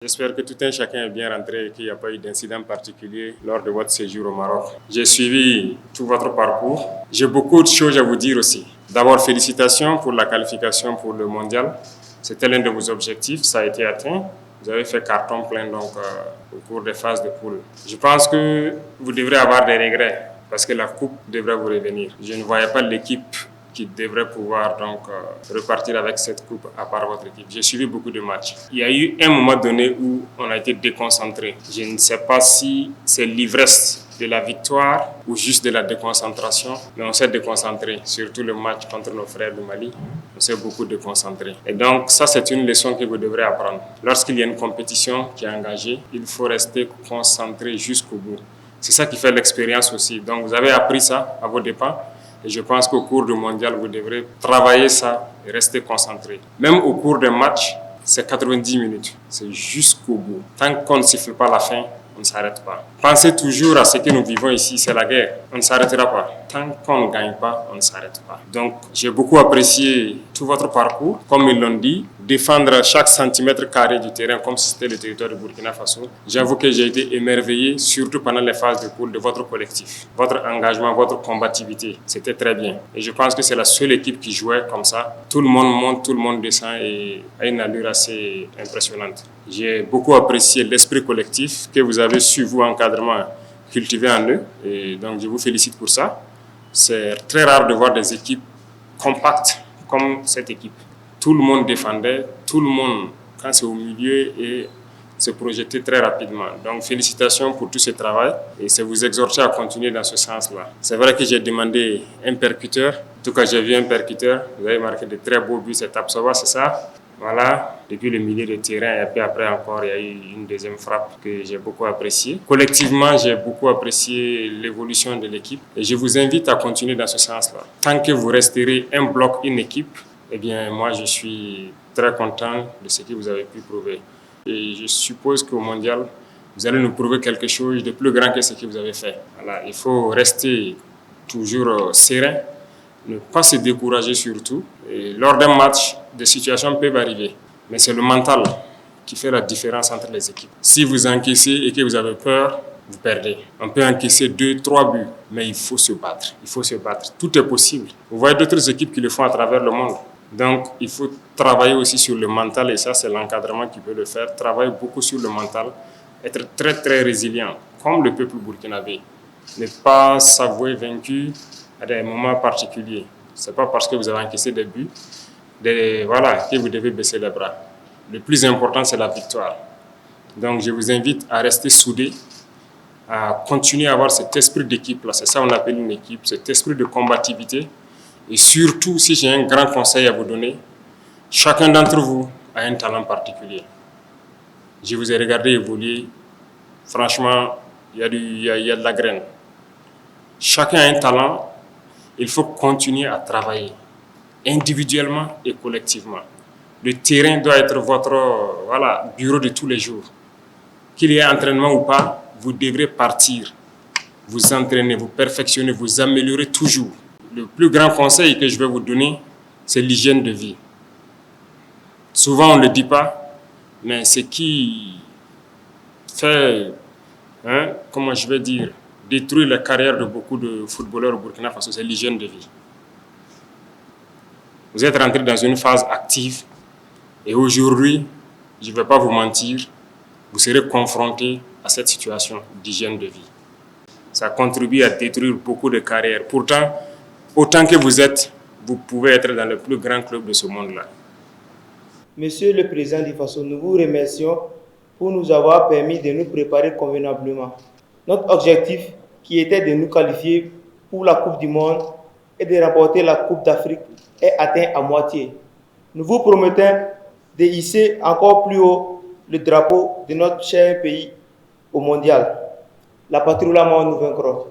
J'espère que tout un chacun est bien rentré et qu'il n'y a pas eu d'incident particulier lors de votre séjour au Maroc. J'ai suivi tout votre parcours. J'ai beaucoup de choses à vous dire aussi. D'abord, félicitations pour la qualification pour le mondial. C'était l'un de vos objectifs, ça a été atteint. Vous avez fait carton plein au cours des phases de poule. Je pense que vous devrez avoir des regrets parce que la coupe devrait vous revenir. Je ne voyais pas l'équipe qui devrait pouvoir repartir avec cette coupe à part votre équipe. J'ai suivi beaucoup de matchs. Il y a eu un moment donné où on a été déconcentré. Je ne sais pas si c'est l'ivresse de la victoire ou juste de la déconcentration, mais on s'est déconcentré, surtout le match contre nos frères du Mali. On s'est beaucoup déconcentré. Et donc ça, c'est une leçon que vous devrez apprendre. Lorsqu'il y a une compétition qui est engagée, il faut rester concentré jusqu'au bout. C'est ça qui fait l'expérience aussi. Donc vous avez appris ça à vos dépens. Et je pense qu'au cours du mondial, vous devrez travailler ça et rester concentré. Même au cours d'un match, c'est 90 minutes. C'est jusqu'au bout. Tant qu'on ne siffle pas la fin, on ne s'arrête pas. Pensez toujours à ce que nous vivons ici, c'est la guerre. On ne s'arrêtera pas. Tant qu'on ne gagne pas, on ne s'arrête pas. Donc, j'ai beaucoup apprécié tout votre parcours. Comme ils l'ont dit, défendre chaque centimètre carré du terrain comme si c'était le territoire de Burkina Faso. J'avoue que j'ai été émerveillé, surtout pendant les phases de poule, de votre collectif. Votre engagement, votre combativité, c'était très bien. Et je pense que c'est la seule équipe qui jouait comme ça. Tout le monde monte, tout le monde descend et a une allure assez impressionnante. J'ai beaucoup apprécié l'esprit collectif que vous avez su, vous, encadrement, cultiver en eux. Et donc, je vous félicite pour ça. C'est très rare de voir des équipes compactes comme cette équipe. Tout le monde défendait, tout le monde, quand c'est au milieu, et se projetait très rapidement. Donc, félicitations pour tout ce travail et c'est vous exhorter à continuer dans ce sens-là. C'est vrai que j'ai demandé un percuteur. En tout cas, j'ai vu un percuteur. Vous avez marqué de très beaux buts, c'est Tapsoba, c'est ça? Voilà, depuis le milieu de terrain, et puis après encore, il y a eu une deuxième frappe que j'ai beaucoup appréciée. Collectivement, j'ai beaucoup apprécié l'évolution de l'équipe et je vous invite à continuer dans ce sens-là. Tant que vous resterez un bloc, une équipe, eh bien, moi, je suis très content de ce que vous avez pu prouver. Et je suppose qu'au mondial, vous allez nous prouver quelque chose de plus grand que ce que vous avez fait. Voilà, il faut rester toujours serein, ne pas se décourager surtout. Et lors d'un match, des situations peuvent arriver, mais c'est le mental qui fait la différence entre les équipes. Si vous encaissez et que vous avez peur, vous perdez. On peut encaisser 2, 3 buts, mais il faut se battre. Il faut se battre. Tout est possible. Vous voyez d'autres équipes qui le font à travers le monde. Donc, il faut travailler aussi sur le mental et ça, c'est l'encadrement qui peut le faire. Travailler beaucoup sur le mental, être très, très résilient, comme le peuple burkinabé. Ne pas s'avouer vaincu à des moments particuliers. Ce n'est pas parce que vous avez encaissé des buts que vous devez baisser les bras. Le plus important, c'est la victoire. Donc, je vous invite à rester soudés, à continuer à avoir cet esprit d'équipe-là. C'est ça qu'on appelle une équipe, cet esprit de combativité. Et surtout, si j'ai un grand conseil à vous donner, chacun d'entre vous a un talent particulier. Je vous ai regardé évoluer. Franchement, il y a de la graine. Chacun a un talent. Il faut continuer à travailler individuellement et collectivement. Le terrain doit être votre bureau de tous les jours. Qu'il y ait entraînement ou pas, vous devrez partir, vous entraîner, vous perfectionner, vous améliorer toujours. Le plus grand conseil que je vais vous donner, c'est l'hygiène de vie. Souvent, on ne le dit pas, mais ce qui fait, détruire la carrière de beaucoup de footballeurs au Burkina Faso, c'est l'hygiène de vie. Vous êtes rentré dans une phase active et aujourd'hui, je ne vais pas vous mentir, vous serez confronté à cette situation d'hygiène de vie. Ça contribue à détruire beaucoup de carrières. Pourtant, autant que vous êtes, vous pouvez être dans le plus grand club de ce monde-là. Monsieur le Président du Faso, nous vous remercions pour nous avoir permis de nous préparer convenablement. Notre objectif, qui était de nous qualifier pour la Coupe du Monde et de remporter la Coupe d'Afrique, est atteint à moitié. Nous vous promettons de hisser encore plus haut le drapeau de notre cher pays au mondial. La patrie, la mort, nous vaincrons.